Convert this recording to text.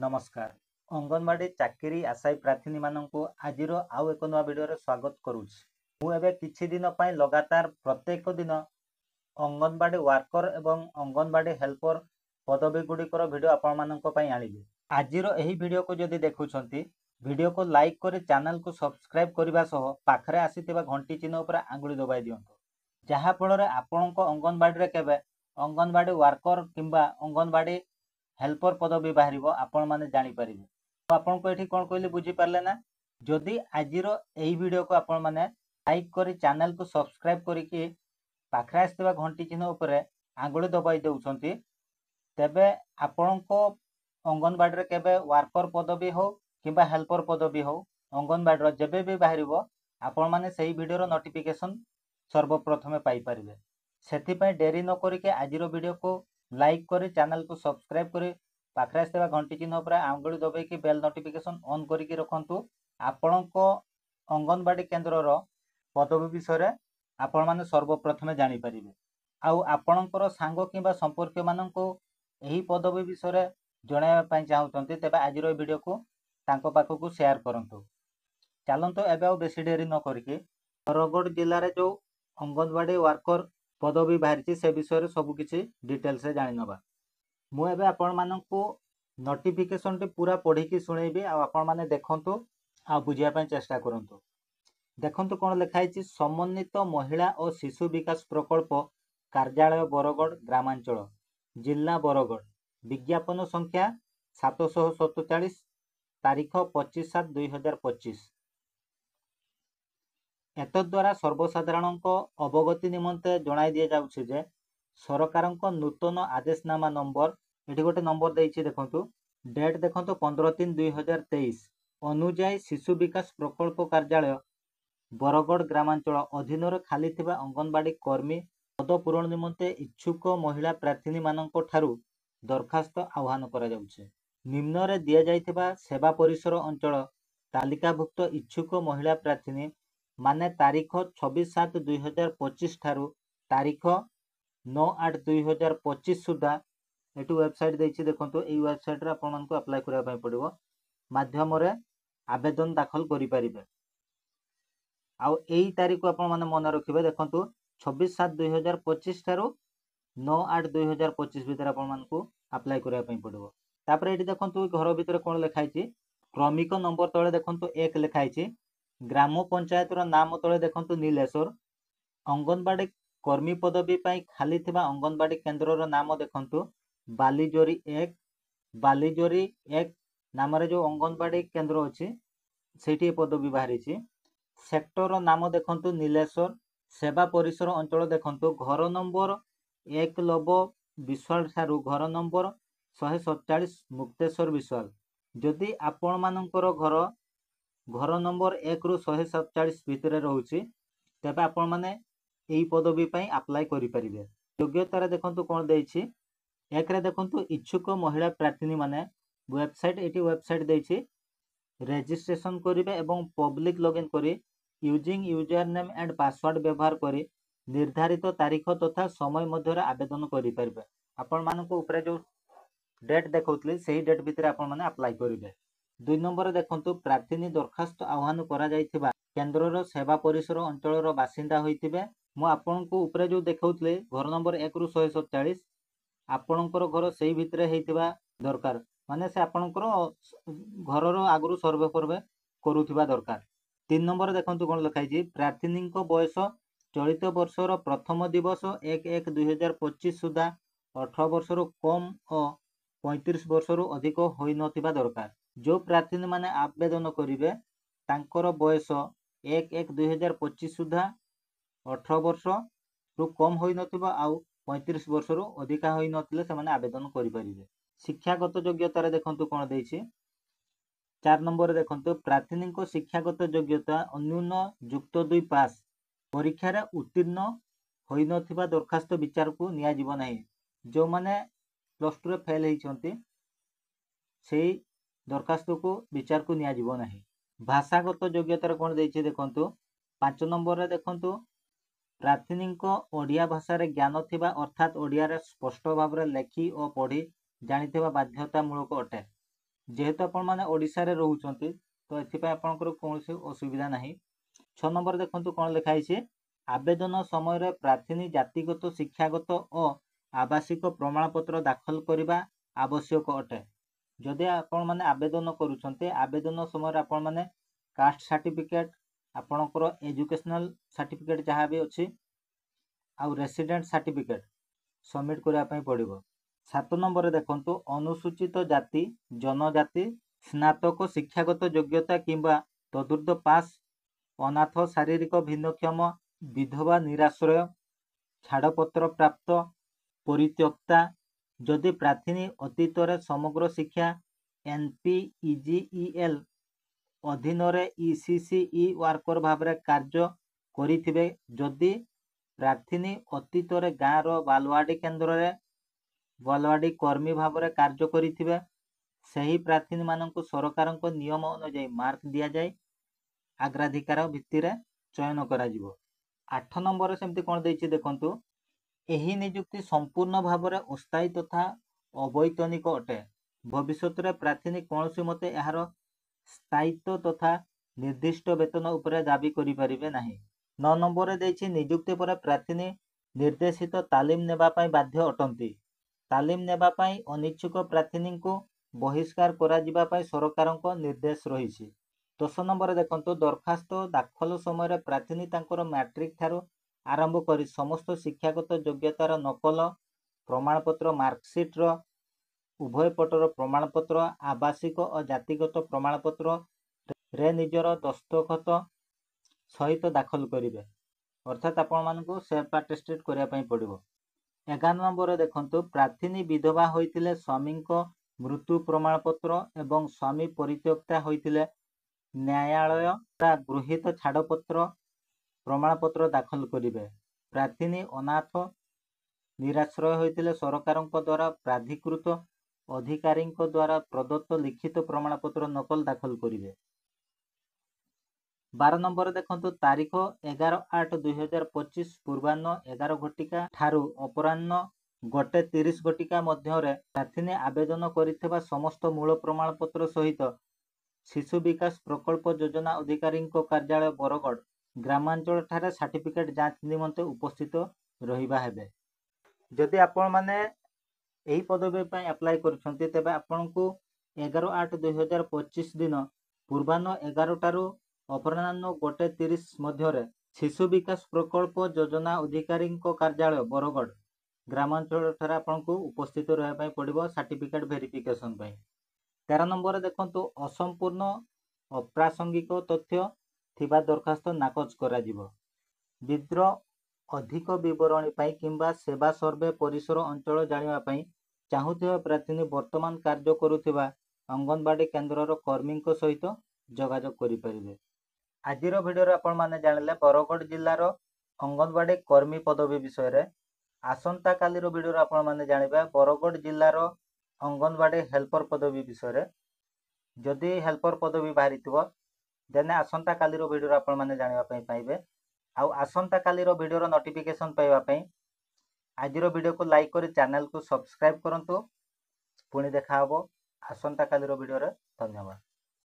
नमस्कार अंगनवाड़ी चाकरी आशायी प्रार्थी मानू आज आउ एक नुआ भिडियो स्वागत करुच्ची। मुझे किछि दिन लगातार प्रत्येक दिन अंगनवाड़ी वर्कर एवं अंगनवाड़ी हेल्पर पदवी गुड़िकर भिडियो आपण मानक आनिबी। आज भिडियो को जदि देखुछंती भिडियो को लाइक कर चैनल को सब्सक्राइब करने सह पाखरे आसीथिबा घंटी चिन्ह उपर आंगुली दबाई दियंतु, जहा फल आपणक अंगनवाड़ी रे केबे अंगनवाड़ी वर्कर किंबा अंगनवाड़ी हेल्पर पदवी बाहर आपण मैंने जापर। तो आपन को ये कौन कहली बुझीपारे ना, जदि आज वीडियो को आपण मैंने लाइक कर चैनल को सब्सक्राइब करके पाखरे आसवा घंटी चिन्ह उपर आंगुली दबाई दौरान तेबे आपण को अंगनवाड़ी केबे वर्कर पदवी हो किंबा हेल्पर पदवी हो अंगनवाड़ी जेबे भी बाहर आपण मैंने से वीडियो नोटिफिकेशन सर्वप्रथमे पाइपर। से डेरी न करके आज वीडियो को लाइक कर चैनल को सब्सक्राइब कर पाखरे आसवा घंटी चिन्ह पर आंगुली दबाई बेल नोटिफिकेशन ऑन करके रखंतु। आपण को अंगनवाड़ी केन्द्र पदवी विषय आपण मैंने सर्वप्रथमे जापर। आउ आपणकर सांग किंबा संपर्क मानक यही पदवी विषय जणाइबा चाहते तेबे आज वीडियो को तांको पाखकु शेयर करंतु। चलंतु एबे आउ बेसी डेरी न करके बरगढ़ जिले में जो अंगनवाड़ी वर्कर पदवी बाहरी से विषय सबकि डिटेल्स जानी नवा। मुझे आपण मानू नोटिफिकेशन टी पूरा पढ़ी शुणेबी आपण मैंने देखंतु आ बुझिया चेष्टा करंतु। देखंतु कौन लिखाई समन्वित महिला और शिशु विकास प्रकल्प कार्यालय बरगढ़ ग्रामांचल जिला बरगढ़ विज्ञापन संख्या 747 तारीख 25/7/2025। एतद्वारा सर्वसाधारण अवगति निमंते जणाई दिया जाउछि जे सरकार नूतन आदेशनामा नंबर ये गोटे नंबर देइछि देखंतु डेट देखंतु 15/3/2023 अनुजाई शिशु विकास प्रकल्प कार्यालय बरगढ़ ग्रामांचल अधीन खाली थिबा अंगनवाड़ी कर्मी पद पूरण निमंते इच्छुक महिला प्रार्थी मानक ठारू दरखास्त आह्वान करा जाउछि। निम्न रे दिया जाइथिबा सेवा परिसर अंचल तालिकाभुक्त इच्छुक महिला प्रार्थी माने तारीख 26/7/2025 ठारू तारीख 9/8/2025 सुधा ये वेबसाइट देछि देखंतु। ए वेबसाइट रे आपन मानको अप्लाई करिया पय पड़िबो माध्यम रे आवेदन दाखल करि परिबे। आउ एई तारीख को आपन माने मन रखिबे देखंतु 26/7/2025 ठारू 9/8/2025 भीतर आपन मानको अप्लाई करिया पय पड़िबो। तापर एठी देखंतु घर भीतर कोन लिखाई छि क्रमिक नंबर तळे देखंतु 1 लिखाई छि। ग्राम पंचायत रो नाम तळे देखंतु नीलेश्वर। अंगनवाड़ी कर्मी पदवी पाई खाली थिबा अंगनवाड़ी केन्द्र रो नाम देखंतु बालीजोरी 1। बालीजोरी 1 नाम रे जो अंगनवाड़ी केन्द्र अछि सेठी पदवी बाहरी छि। सेक्टर रो नाम देखंतु नीलेश्वर। सेवा परिसर अंचल देखंतु घर नंबर 1 लब विश्वाल ठारू घर नंबर 147 मुक्तेश्वर विश्वाल। जदि आपण मानकर घर नंबर 1 रु 147 भितर रोचे तेबे आपण माने एई पदवी पाई अप्लाई करि परिबे। योग्यता देखंतु कोन देछि एक रे देखंतु इच्छुक महिला प्रार्थी माने वेबसाइट एटी वेबसाइट देछि रजिस्ट्रेशन करिवे एवं पब्लिक लॉगिन करी using user name and password व्यवहार करी निर्धारित तारीख तथा समय मध्य आवेदन करि परिबे। आपण मानको ऊपर जो डेट देखौतली सही डेट भितर आपण माने अप्लाई करिवे। 2 नंबर देखंतु प्रार्थी दरखास्त आह्वान करा जाइथिबा केन्द्रर सेवा परिसर अंचल बासिंदा होइथिबे। मु आपनको ऊपर जो देखौतले घर नंबर 1 रु 147 आपणकर घर सही भितर हेइथिबा दरकार माने से आपणकर घरर आगरु सर्वे करबे करूथिबा दरकार। 3 नंबर देखंतु कोन लिखाइ छि प्रार्थीनी को बयस चलित वर्षर प्रथम दिवस 1/1/2025 सुधा 18 वर्षर कम और 35 वर्षर अधिक होई नथिबा दरकार। जो प्रार्थी माने आवेदन करिवे तांकर बयस 1/1/2025 सुधा 18 वर्ष रु कम होई नथिबा आउ 35 वर्ष रु अधिका होई नथिले से माने आवेदन करि परिबे। शिक्षागत योग्यता रे देखंतु कोन देछि 4 नंबर देखंतु प्रार्थी को शिक्षागत योग्यता अन्यून युक्त 2 पास परीक्षा रे उत्तीर्ण होई नथिबा दरखास्त विचार को निया जीवन नाही। जो माने +2 रे फेल हेइछंती सेही दरखास्त को विचार को निया जीवन नाही। भाषागत योग्यता रे कोन देछि देखंतु 5 नंबर रे देखंतु प्रार्थी को ओडिया भाषा रे ज्ञान थिबा अर्थात ओडिया रे स्पष्ट भाव रे लेखि और पढ़ी जानिथिबा बाध्यतामूलक अटे। जेहेतु आपण माने ओडिशा रे रहउचंती तो एथिपाई आपनकर कोनोसी असुविधा नाही। 6 नंबर देखंतु कोन लिखा हैछि आवेदन समय रे प्रार्थी जातिगत शिक्षागत और आवासिक प्रमाणपत्र दाखल करबा आवश्यक अटे। जदि आपण माने आवेदन करूचंते आवेदन समय रे आपण माने कास्ट सर्टिफिकेट आपनकर एजुकेशनल सर्टिफिकेट जहाँ भी अछि आउ रेसिडेंट सर्टिफिकेट सबमिट करिया पई पड़िबो। 7 नंबर देखंतु अनुसूचित जाति जनजाति स्नातक शिक्षागत योग्यता किंबा तदुर्ध पास अनाथ शारीरिक भिन्नक्षम विधवा निराश्रय छाड़पत्र प्राप्त परित्यक्ता जदि प्रार्थी अतीत समग्र शिक्षा NPEGEL अधीन ECCE वर्कर भाव कार्य करिथिबे जदि प्रार्थी अतीत गाँव बालवाड़ी केन्द्र रे बालवाड़ी कर्मी भाव कार्य करिथिबे सही प्रार्थी मानक सरकार नियम अनुଯାयी मार्क दिया जाए अग्राधिकार भित्ति रे चयन करा जिवो। 8 नंबर सेमती कोन देछि देखंतु एही नियुक्ति संपूर्ण भाव रे अस्थायी तथा अवैतनिक अटे। भविष्यत रे प्रार्थी कोनोसी मते एहार स्थायित्व तथा निर्दिष्ट वेतन उपरे दाबी करि परिबे नाही। 9 नंबर रे देछि नियुक्ति पर प्रार्थी निर्देशित तालीम नेबा पई बाध्य अटंती। तालीम नेबा पई अनिच्छुक प्रार्थी को बहिष्कार करा जिबा पई सरकारक निर्देश रहिछि। 10 नंबर देखंतु दरखास्त दाखल समय प्रार्थी तांकर मैट्रिक थारू आरंभ करी समस्त शिक्षागत योग्यतार नकल प्रमाणपत्र मार्कशीट रो उभय पटर प्रमाणपत्र आवासिक और जातिगत प्रमाणपत्र रे निजर दस्तखत सहित दाखल करिवे अर्थात आपण मानकु सेल्फ अटेस्टेड करिया पई पड़िबो। 11 नंबर देखंतु प्रार्थी विधवा होइतिले स्वामी मृत्यु प्रमाणपत्र एवं स्वामी परित्यक्ता होइतिले न्यायालय गृहीत छाड़पत्र प्रमाणपत्र दाखल करिवे। प्रार्थी अनाथ निराश्रय होइतिले सरकारक द्वारा प्राधिकृत अधिकारी द्वारा प्रदत्त लिखित प्रमाणपत्र नकल दाखल करिवे। 12 नंबर देखंतु तारीख 11/8/2025 पूर्वाह्न 11 घटिका ठारू अपराह्न 1:30 घटिका मध्य प्रार्थी आवेदन करिथिबा समस्त मूल प्रमाणपत्र सहित शिशु विकास प्रकल्प योजना अधिकारी कार्यालय बरगढ़ ग्रामांचल ठारे सर्टिफिकेट जांच निमंते उपस्थित रहिबा हेबे। जदि आपण माने एही पदवी पई अप्लाई करूछंती तेबे आपनकु 11/8/2025 दिन पूर्वाह्न 11 टारू अपराह्न 1:30 मध्य शिशु विकास प्रकल्प योजना अधिकारी कार्यालय बरगढ़ ग्रामांचल ठारे आपनकु उपस्थित रहिबा पई पड़िबो सर्टिफिकेट वेरिफिकेशन पई। 13 नंबर देखंतु असंपूर्ण अप्रासंगिक तथ्य थिबा दरखास्त नाकच करा जिवो। विद्रोह अधिक विवरणी पाई किंबा सेवा सर्वे परिसर अंचल जानिबा पाई चाहुथिबा प्रार्थी वर्तमान कार्य करुथिबा अंगनवाड़ी केन्द्रर कर्मी सहित जोगाजोग करि परिबे। आजिर भिडियो रे आपण माने जानिले बरगढ़ जिल्लार अंगनवाड़ी कर्मी पदवी विषय रे। आसंता कालीर भिडियो रे आपण माने जानिबा बरगढ़ जिल्लार अंगनवाड़ी हेल्पर पदवी विषय रे। जदि हेल्पर पदवी बाहरिथिबो देने आसंता कालीर भिडियो रे आपण माने जानिबा पई पाइबे। आउ आसंता कालीर भिडियो रो नोटिफिकेशन पाइबा पई आजिर भिडियो को लाइक करी चैनल को सब्सक्राइब करंतु। पुणी देखा हबो आसंता कालीर भिडियो रे। धन्यवाद।